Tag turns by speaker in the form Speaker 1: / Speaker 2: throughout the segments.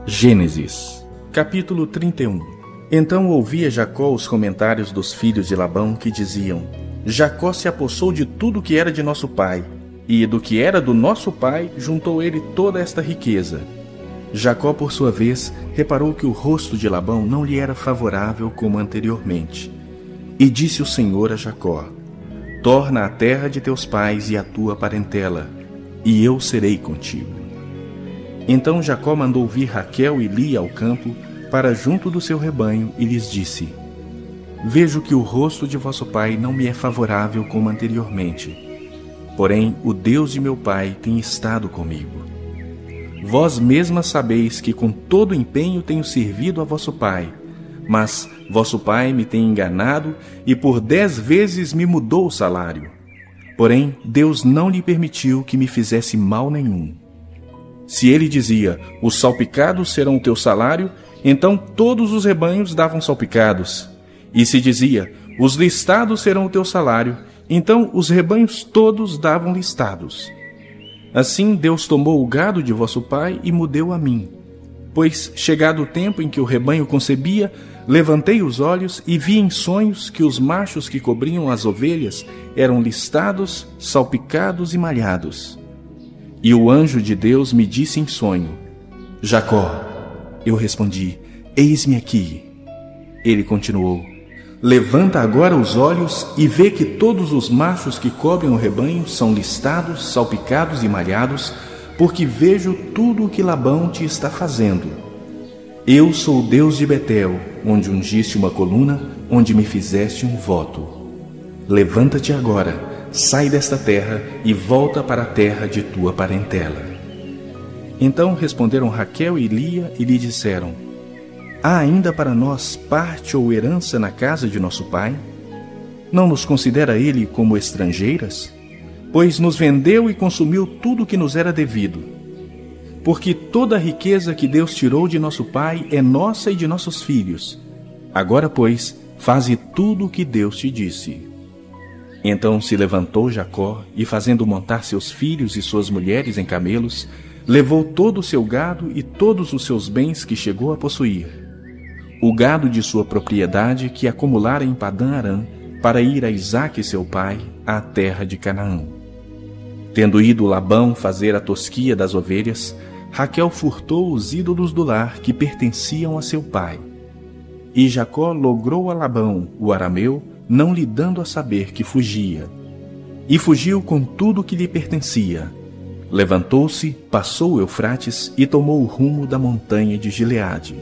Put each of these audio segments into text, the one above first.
Speaker 1: Gênesis, capítulo 31. Então ouvia Jacó os comentários dos filhos de Labão que diziam: Jacó se apossou de tudo que era de nosso pai, e do que era do nosso pai juntou ele toda esta riqueza. Jacó, por sua vez, reparou que o rosto de Labão não lhe era favorável como anteriormente. E disse o Senhor a Jacó: Torna à terra de teus pais e à tua parentela, e eu serei contigo. Então Jacó mandou vir Raquel e Lia ao campo, para junto do seu rebanho, e lhes disse: Vejo que o rosto de vosso pai não me é favorável como anteriormente. Porém, o Deus de meu pai tem estado comigo. Vós mesmas sabeis que com todo empenho tenho servido a vosso pai, mas vosso pai me tem enganado e por 10 vezes me mudou o salário. Porém, Deus não lhe permitiu que me fizesse mal nenhum. Se ele dizia: os salpicados serão o teu salário, então todos os rebanhos davam salpicados. E se dizia: os listados serão o teu salário, então os rebanhos todos davam listados. Assim Deus tomou o gado de vosso pai e mudeu a mim. Pois, chegado o tempo em que o rebanho concebia, levantei os olhos e vi em sonhos que os machos que cobriam as ovelhas eram listados, salpicados e malhados. E o anjo de Deus me disse em sonho: Jacó. Eu respondi: Eis-me aqui. Ele continuou: Levanta agora os olhos e vê que todos os machos que cobrem o rebanho são listados, salpicados e malhados, porque vejo tudo o que Labão te está fazendo. Eu sou o Deus de Betel, onde ungiste uma coluna, onde me fizeste um voto. Levanta-te agora, sai desta terra e volta para a terra de tua parentela. Então responderam Raquel e Lia e lhe disseram: Há ainda para nós parte ou herança na casa de nosso pai? Não nos considera ele como estrangeiras? Pois nos vendeu e consumiu tudo o que nos era devido. Porque toda a riqueza que Deus tirou de nosso pai é nossa e de nossos filhos. Agora, pois, faze tudo o que Deus te disse. Então se levantou Jacó e, fazendo montar seus filhos e suas mulheres em camelos, levou todo o seu gado e todos os seus bens que chegou a possuir. O gado de sua propriedade que acumulara em Padã-Arã, para ir a Isaque seu pai, à terra de Canaã. Tendo ido Labão fazer a tosquia das ovelhas, Raquel furtou os ídolos do lar que pertenciam a seu pai. E Jacó logrou a Labão, o arameu, não lhe dando a saber que fugia. E fugiu com tudo o que lhe pertencia. Levantou-se, passou o Eufrates e tomou o rumo da montanha de Gileade.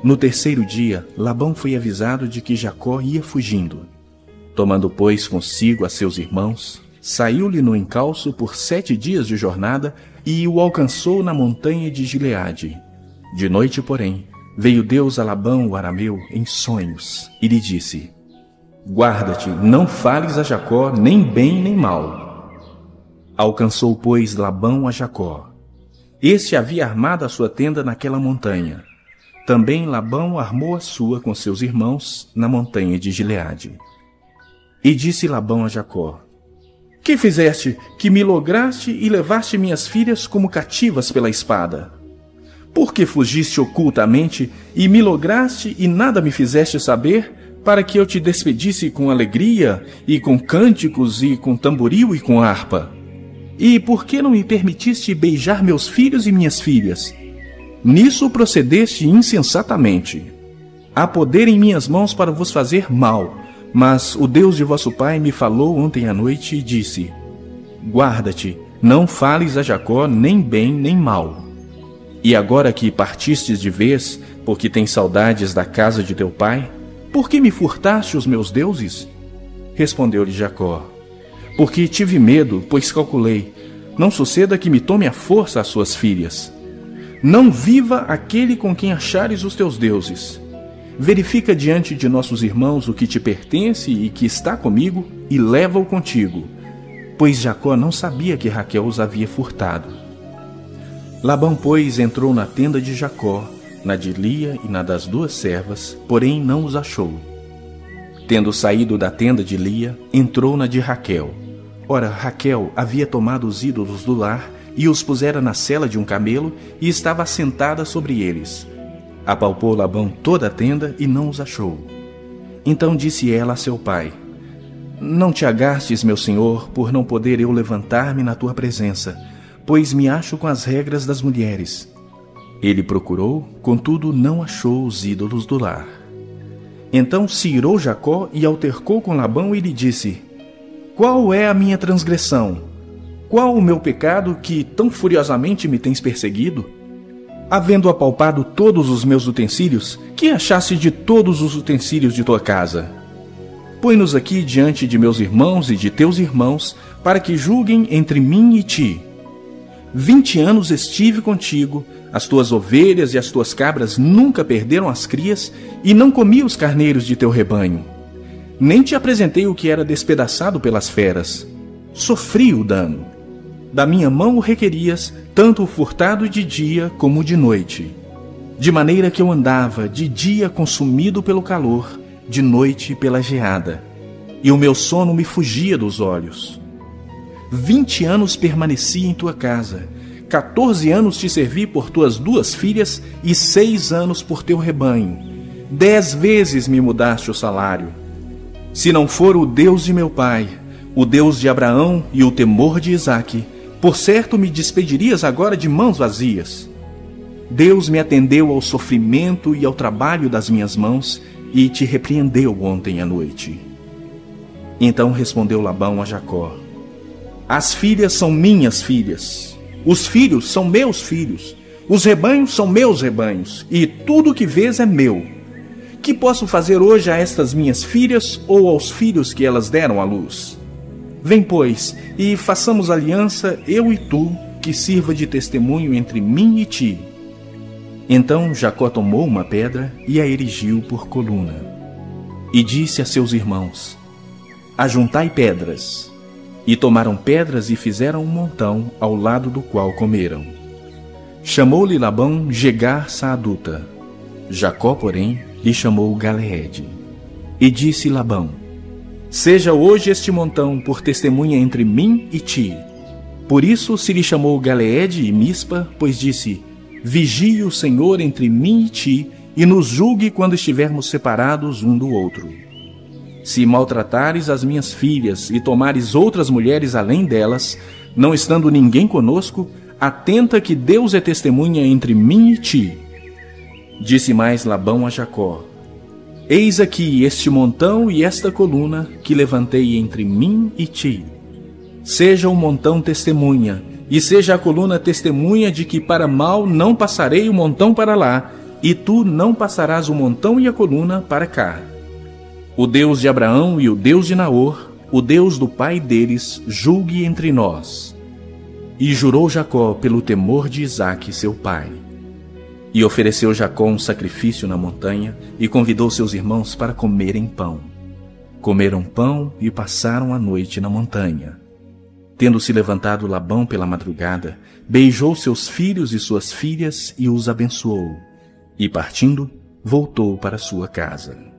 Speaker 1: No terceiro dia, Labão foi avisado de que Jacó ia fugindo. Tomando, pois, consigo a seus irmãos, saiu-lhe no encalço por 7 dias de jornada e o alcançou na montanha de Gileade. De noite, porém, veio Deus a Labão, o arameu, em sonhos, e lhe disse: Guarda-te, não fales a Jacó nem bem nem mal. Alcançou, pois, Labão a Jacó. Este havia armado a sua tenda naquela montanha. Também Labão armou a sua com seus irmãos na montanha de Gileade. E disse Labão a Jacó: Que fizeste, que me lograste e levaste minhas filhas como cativas pela espada? Por que fugiste ocultamente e me lograste e nada me fizeste saber, para que eu te despedisse com alegria, e com cânticos, e com tamboril e com harpa? E por que não me permitiste beijar meus filhos e minhas filhas? Nisso procedeste insensatamente. Há poder em minhas mãos para vos fazer mal, mas o Deus de vosso pai me falou ontem à noite e disse: Guarda-te, não fales a Jacó nem bem nem mal. E agora que partistes de vez, porque tens saudades da casa de teu pai, por que me furtaste os meus deuses? Respondeu-lhe Jacó: Porque tive medo, pois calculei, não suceda que me tome à força as suas filhas. Não viva aquele com quem achares os teus deuses. Verifica diante de nossos irmãos o que te pertence e que está comigo, e leva-o contigo. Pois Jacó não sabia que Raquel os havia furtado. Labão, pois, entrou na tenda de Jacó, na de Lia e na das 2 servas, porém não os achou. Tendo saído da tenda de Lia, entrou na de Raquel. Ora, Raquel havia tomado os ídolos do lar e os pusera na sela de um camelo, e estava assentada sobre eles. Apalpou Labão toda a tenda e não os achou. Então disse ela a seu pai: Não te agastes, meu senhor, por não poder eu levantar-me na tua presença, pois me acho com as regras das mulheres. Ele procurou, contudo não achou os ídolos do lar. Então se irou Jacó e altercou com Labão e lhe disse: Qual é a minha transgressão? Qual o meu pecado que tão furiosamente me tens perseguido? Havendo apalpado todos os meus utensílios, que achaste de todos os utensílios de tua casa? Põe-nos aqui diante de meus irmãos e de teus irmãos, para que julguem entre mim e ti. 20 anos estive contigo, as tuas ovelhas e as tuas cabras nunca perderam as crias, e não comi os carneiros de teu rebanho. Nem te apresentei o que era despedaçado pelas feras. Sofri o dano. Da minha mão o requerias, tanto o furtado de dia como de noite. De maneira que eu andava de dia consumido pelo calor, de noite pela geada, e o meu sono me fugia dos olhos. 20 anos permaneci em tua casa, 14 anos te servi por tuas 2 filhas e 6 anos por teu rebanho. 10 vezes me mudaste o salário. Se não for o Deus de meu pai, o Deus de Abraão e o temor de Isaque, por certo me despedirias agora de mãos vazias. Deus me atendeu ao sofrimento e ao trabalho das minhas mãos e te repreendeu ontem à noite. Então respondeu Labão a Jacó: As filhas são minhas filhas, os filhos são meus filhos, os rebanhos são meus rebanhos, e tudo o que vês é meu. Que posso fazer hoje a estas minhas filhas ou aos filhos que elas deram à luz? Vem, pois, e façamos aliança, eu e tu, que sirva de testemunho entre mim e ti. Então Jacó tomou uma pedra e a erigiu por coluna. E disse a seus irmãos: Ajuntai pedras. E tomaram pedras e fizeram um montão, ao lado do qual comeram. Chamou-lhe Labão Jegar Saaduta. Jacó, porém, lhe chamou Galeede. E disse Labão: Seja hoje este montão por testemunha entre mim e ti. Por isso se lhe chamou Galeede e Mispa, pois disse: Vigie o Senhor entre mim e ti, e nos julgue quando estivermos separados um do outro. Se maltratares as minhas filhas e tomares outras mulheres além delas, não estando ninguém conosco, atenta que Deus é testemunha entre mim e ti. Disse mais Labão a Jacó: Eis aqui este montão e esta coluna que levantei entre mim e ti. Seja o montão testemunha, e seja a coluna testemunha de que para mal não passarei o montão para lá, e tu não passarás o montão e a coluna para cá. O Deus de Abraão e o Deus de Naor, o Deus do pai deles, julgue entre nós. E jurou Jacó pelo temor de Isaque seu pai. E ofereceu Jacó um sacrifício na montanha, e convidou seus irmãos para comerem pão. Comeram pão e passaram a noite na montanha. Tendo-se levantado Labão pela madrugada, beijou seus filhos e suas filhas e os abençoou. E partindo, voltou para sua casa.